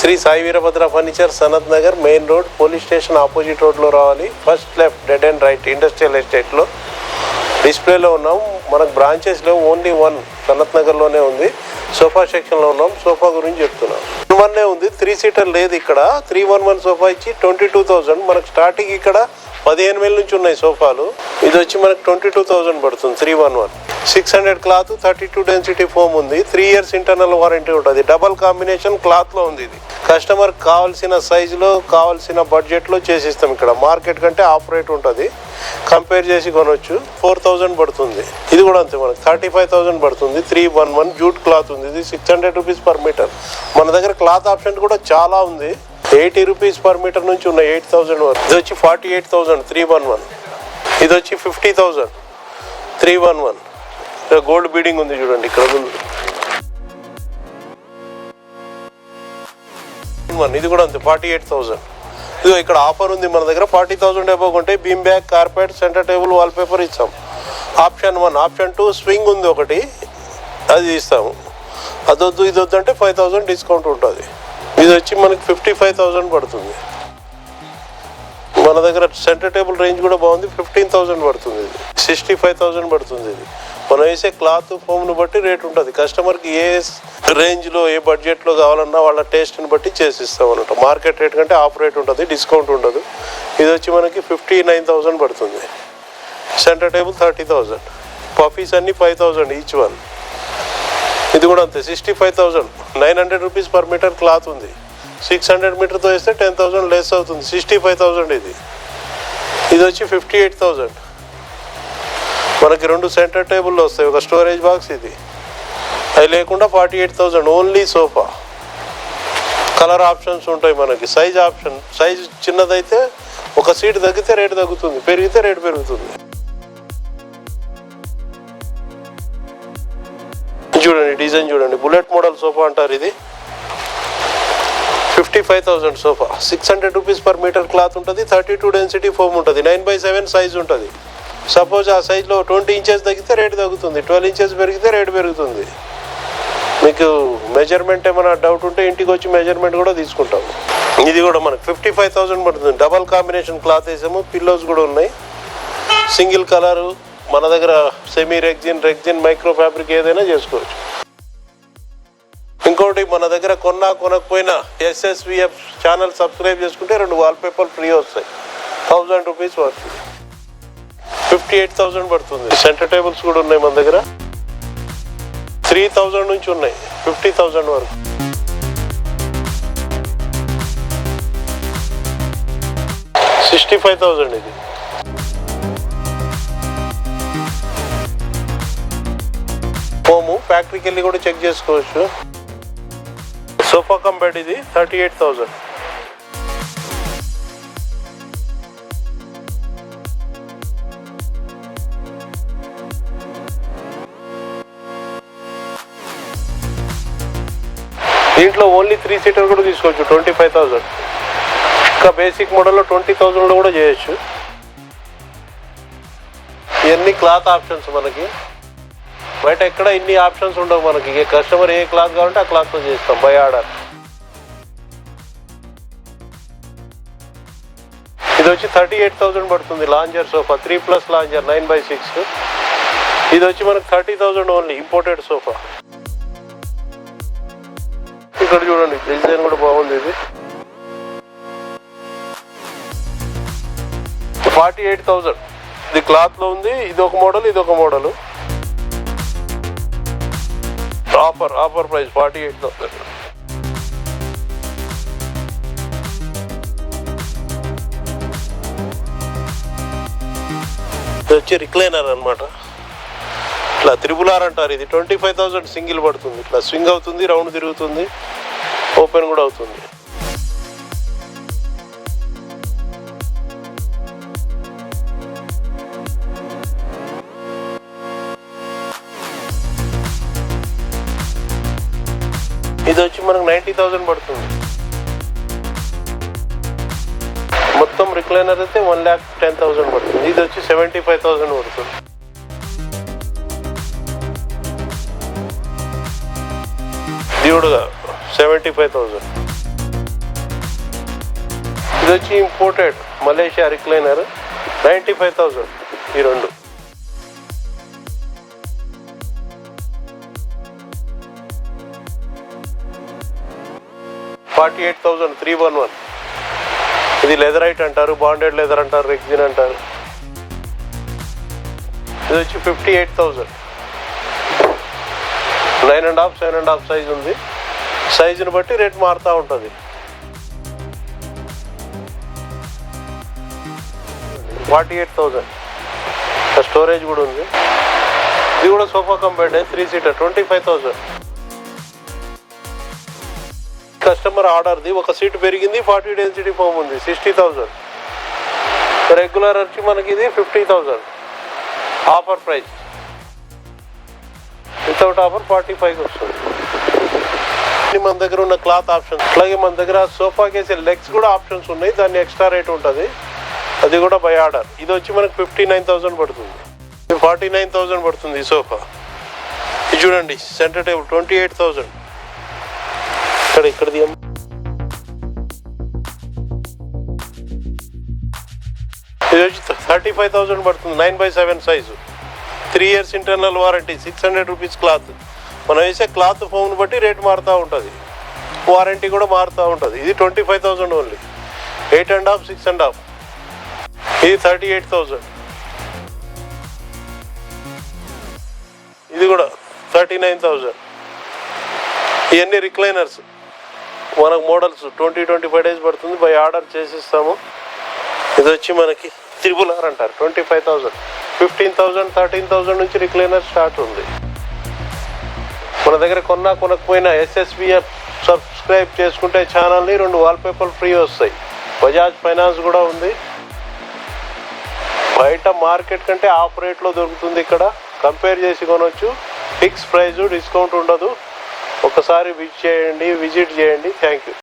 Shri Sai Veerabhadra furniture, Sanath Nagar main road, police station opposite రోడ్లో రావాలి. First left, dead and right, industrial ఎస్టేట్లో డిస్ప్లేలో ఉన్నాం. మనకు బ్రాంచెస్ లేవు, ఓన్లీ వన్ సనత్ నగర్లోనే ఉంది. సోఫా సెక్షన్లో ఉన్నాం. సోఫా గురించి చెప్తున్నాం. 1 ఉంది, 3 సీటర్ లేదు. ఇక్కడ 311 సోఫా ఇచ్చి 22,000. మనకు స్టార్టింగ్ ఇక్కడ 15,000 నుంచి ఉన్నాయి సోఫాలు. ఇది వచ్చి మనకు 22,000 పడుతుంది. 311 600 క్లాత్, 32 డెన్సిటీ ఫోమ్ ఉంది. 3 years ఇంటర్నల్ వారంటీ ఉంటుంది. డబల్ కాంబినేషన్ క్లాత్లో ఉంది. ఇది కస్టమర్ కావాల్సిన సైజులో, కావాల్సిన బడ్జెట్లో చేసిస్తాం. ఇక్కడ మార్కెట్ కంటే ఆఫ్ రేట్ ఉంటుంది, కంపేర్ చేసి కొనవచ్చు. 4,000 పడుతుంది. ఇది కూడా అంతే, మనకు 35,000 పడుతుంది. 311 జూట్ క్లాత్ ఉంది. ఇది 600 రూపీస్ పర్ మీటర్. మన దగ్గర క్లాత్ ఆప్షన్ కూడా చాలా ఉంది. 80 రూపీస్ పర్ మీటర్ నుంచి ఉన్నాయి 8,000 వరకు. ఇది వచ్చి 48,000 311. ఇది వచ్చి 50,000 311. గోల్డ్ బీడింగ్ ఉంది చూడండి ఇక్కడ ముందు. ఇది కూడా అంతే 48,000. ఇదిగో ఇక్కడ ఆఫర్ ఉంది మన దగ్గర. 40,000 అబౌవ్ కొంటే beam bag, carpet, centre table, wall paper ఇస్తాం. ఆప్షన్ 1. ఆప్షన్ 2 స్వింగ్ ఉంది ఒకటి, అది ఇస్తాము. అదొద్దు ఇదొద్దు అంటే 5,000 డిస్కౌంట్ ఉంటుంది. ఇది వచ్చి మనకి 55,000 పడుతుంది. మన దగ్గర సెంటర్ టేబుల్ రేంజ్ కూడా బాగుంది. 15,000 పడుతుంది. ఇది 65,000 పడుతుంది. ఇది మనం వేసే క్లాత్ ఫోమ్ను బట్టి రేట్ ఉంటుంది. కస్టమర్కి ఏ రేంజ్లో, ఏ బడ్జెట్లో కావాలన్నా వాళ్ళ టేస్ట్ని బట్టి చేసిస్తాం అన్నమాట. మార్కెట్ రేట్ కంటే ఆఫ్ రేట్ ఉంటుంది, డిస్కౌంట్ ఉండదు. ఇది వచ్చి మనకి 59,000 పడుతుంది. Centre table 30,000. పఫీస్ అన్ని 5,000 ఈచ్ వన్. ఇది కూడా అంతే 65,000. 900 రూపీస్ పర్ మీటర్ క్లాత్ ఉంది. 600 మీటర్తో వేస్తే 10,000 లెస్ అవుతుంది. 65,000 ఇది. ఇది వచ్చి 58,000. మనకి 2 సెంటర్ టేబుల్లో వస్తాయి, ఒక స్టోరేజ్ బాక్స్. ఇది అవి లేకుండా 48,000 ఓన్లీ సోఫా. కలర్ ఆప్షన్స్ ఉంటాయి మనకి. సైజ్ ఆప్షన్, సైజ్ చిన్నదైతే ఒక సీట్ తగ్గితే రేటు తగ్గుతుంది, పెరిగితే రేటు పెరుగుతుంది. చూడండి డిజైన్ చూడండి, బుల్లెట్ మోడల్ సోఫా అంటారు. ఇది 55,000 sofa. 600 rupees per meter cloth ఉంటుంది. 32 డెన్సిటీ ఫోమ్ ఉంటుంది. 9/7 సైజ్ ఉంటుంది. సపోజ్ ఆ సైజ్లో 20 ఇంచెస్ తగ్గితే రేటు తగ్గుతుంది, 12 ఇంచెస్ పెరిగితే రేటు పెరుగుతుంది. మీకు మెజర్మెంట్ ఏమైనా డౌట్ ఉంటే ఇంటికి వచ్చి మెజర్మెంట్ కూడా తీసుకుంటాము. ఇది కూడా మనకు 55,000 పడుతుంది. డబల్ కాంబినేషన్ క్లాత్ వేసాము. పిల్లోస్ కూడా ఉన్నాయి. సింగిల్ కలరు మన దగ్గర సెమీ రెగ్జిన్ మైక్రో ఫ్యాబ్రిక్ ఏదైనా చేసుకోవచ్చు. ఇంకోటి మన దగ్గర కొనకపోయినా SSVF ఛానల్ సబ్స్క్రైబ్ చేసుకుంటే 2 వాల్ పేపర్ ఫ్రీ వస్తాయి. 1000 రూపీస్ పడుతుంది. 58,000 పడుతుంది. సెంటర్ టేబుల్స్ కూడా ఉన్నాయి మన దగ్గర. 3,000 నుంచి ఉన్నాయి 50,000 వరకు. $65,000 ఇది. హోము ఫ్యాక్టరీకి వెళ్ళి కూడా చెక్ చేసుకోవచ్చు. సోఫా కమ్ బెడ్ ఇది 38,000. దీంట్లో ఓన్లీ 3 సీటర్ కూడా తీసుకోవచ్చు 25,000. ఇంకా బేసిక్ మోడల్లో 20,000లో కూడా చేయొచ్చు. ఇవన్నీ క్లాత్ ఆప్షన్స్ మనకి. బయట ఎక్కడ ఇన్ని ఆప్షన్స్ ఉండవు మనకి. కస్టమర్ ఏ క్లాత్ కావాలంటే ఆ క్లాత్తో చేస్తాం బై ఆర్డర్. ఇది వచ్చి 38,000 పడుతుంది. Lounger sofa 3+ lounger 9/6. ఇది వచ్చి మనకు 30,000 ఓన్లీ. Imported sofa. ఇక్కడ చూడండి డిజైన్ కూడా బాగుంది. ఇది 48,000. ఇది క్లాత్లో ఉంది. ఇది ఒక మోడల్, ఇది ఒక మోడల్. Offer price 48,000. ఇది వచ్చి రిక్లైనర్ అనమాట. ఇట్లా 3R అంటారు. ఇది 25,000 సింగిల్ పడుతుంది. ఇట్లా స్వింగ్ అవుతుంది, రౌండ్ తిరుగుతుంది, ఓపెన్ కూడా అవుతుంది. ఇది వచ్చి మనకు 90,000 పడుతుంది. మొత్తం రిక్లైనర్ అయితే 1,10,000 పడుతుంది. ఇది వచ్చి 75,000 పడుతుంది. ఇది కూడా 75,000. ఇది వచ్చి ఇంపోర్టెడ్ మలేషియా రిక్లైనర్ 95,000 ఈ రెండు. $48,000 311. ఇది లెదరైట్ అంటారు, బాండెడ్ లెదర్ అంటారు, రెగ్జిన్ అంటారు. ఇది వచ్చి 58,000. 9.5 7.5 సైజ్ ఉంది. సైజుని బట్టి రేట్ మారుతూ ఉంటుంది. 48,000. స్టోరేజ్ కూడా ఉంది. ఇది కూడా సోఫా కంపెనీ 3 సీటర్ 25,000. కస్టమర్ ఆర్డర్ది ఒక సీట్ పెరిగింది, 40 డెన్సిటీ ఫోమ్ ఉంది 60,000. రెగ్యులర్ వచ్చి మనకి ఇది 50,000 ఆఫర్ ప్రైస్. వితౌట్ ఆఫర్ 45కి వస్తుంది. మన దగ్గర ఉన్న క్లాత్ ఆప్షన్స్, అలాగే మన దగ్గర సోఫాకి వేసే లెగ్స్ కూడా ఆప్షన్స్ ఉన్నాయి. దాన్ని ఎక్స్ట్రా రేట్ ఉంటుంది, అది కూడా బై ఆర్డర్. ఇది వచ్చి మనకు 59,000 పడుతుంది. 49,000 పడుతుంది ఈ సోఫా. ఇది చూడండి సెంటర్ టేబుల్ 28,000. ఇక్కడది ఇది వచ్చి 35,000 పడుతుంది. 9/7 size, 3 years internal warranty, 600 rupees cloth. మనం వేసే క్లాత్ ఫోమ్ని బట్టి రేట్ మారుతూ ఉంటుంది, వారంటీ కూడా మారుతూ ఉంటుంది. ఇది 25,000 ఓన్లీ. 8.5 6.5. ఇది 38,000. ఇది కూడా 39,000. ఇవన్నీ రిక్లైనర్స్. మనకు మోడల్స్ 20-25 days పడుతుంది, బై ఆర్డర్ చేసిస్తాము. ఇది వచ్చి మనకి RRR అంటారు 25,000. 15,000 13,000 నుంచి రిక్లైనర్ స్టార్ట్ ఉంది. మన దగ్గర కొనకపోయినా SSVF సబ్స్క్రైబ్ చేసుకుంటే ఛానల్ని 2 వాల్పేపర్ ఫ్రీ వస్తాయి. బజాజ్ ఫైనాన్స్ కూడా ఉంది. బయట మార్కెట్ కంటే ఆఫ్ రేట్లో దొరుకుతుంది. ఇక్కడ కంపేర్ చేసి కొనవచ్చు. ఫిక్స్ ప్రైజు, డిస్కౌంట్ ఉండదు. ఒకసారి విజిట్ చేయండి. Thank you.